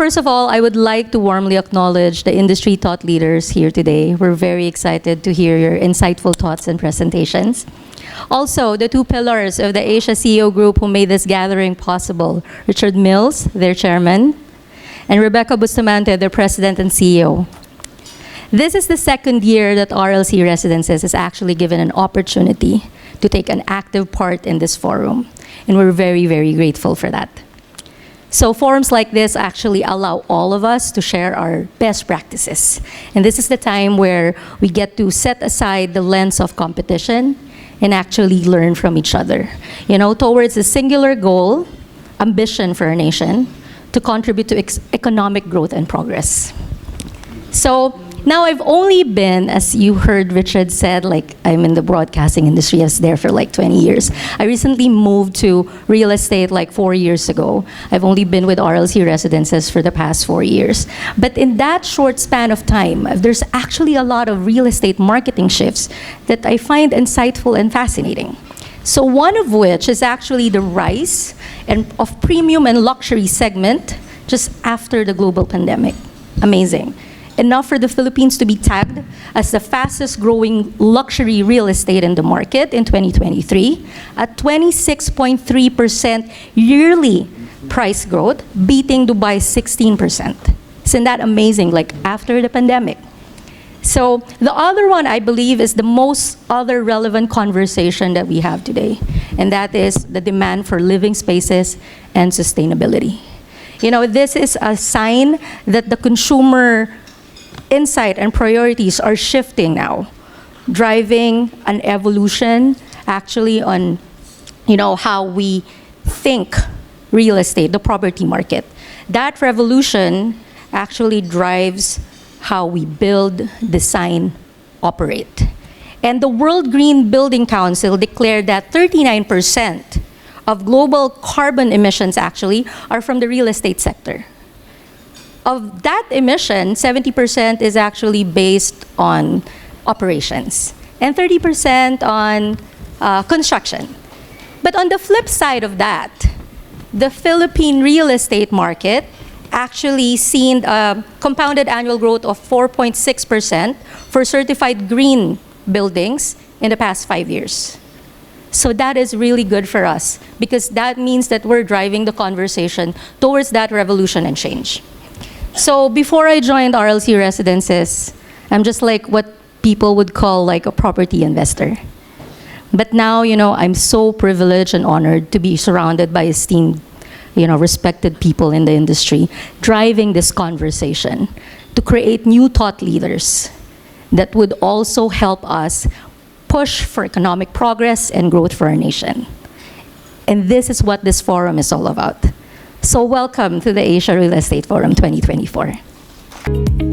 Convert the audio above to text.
first of all, I would like to warmly acknowledge the industry thought leaders here today. We're very excited to hear your insightful thoughts and presentations. Also, the two pillars of the Asia CEO Group who made this gathering possible, Richard Mills, their chairman, and Rebecca Bustamante, their president and CEO. This is the second year that RLC Residences is actually given an opportunity to take an active part in this forum, and we're very, very grateful for that. So forums like this actually allow all of us to share our best practices. And this is the time where we get to set aside the lens of competition and actually learn from each other, towards a singular goal, ambition for our nation, to contribute to economic growth and progress. So now I've only been, as you heard Richard said, I'm in the broadcasting industry. I was there for 20 years. I recently moved to real estate 4 years ago. I've only been with RLC Residences for the past 4 years. But in that short span of time, there's actually a lot of real estate marketing shifts that I find insightful and fascinating. So one of which is actually the rise of premium and luxury segment just after the global pandemic. Amazing. Enough for the Philippines to be tagged as the fastest growing luxury real estate in the market in 2023 at 26.3% yearly price growth, beating Dubai's 16%. Isn't that amazing, after the pandemic? So the other one, I believe, is the most other relevant conversation that we have today, and that is the demand for living spaces and sustainability. This is a sign that the consumer insight and priorities are shifting now, driving an evolution actually on how we think real estate, the property market. That revolution actually drives how we build, design, operate. And the World Green Building Council declared that 39% of global carbon emissions actually are from the real estate sector. Of that emission, 70% is actually based on operations and 30% on construction. But on the flip side of that, the Philippine real estate market actually seen a compounded annual growth of 4.6% for certified green buildings in the past 5 years. So that is really good for us because that means that we're driving the conversation towards that revolution and change. So before I joined RLC Residences, I'm just what people would call a property investor. But now, I'm so privileged and honored to be surrounded by esteemed, respected people in the industry, driving this conversation to create new thought leaders that would also help us push for economic progress and growth for our nation. And this is what this forum is all about. So welcome to the Asia Real Estate Forum 2024.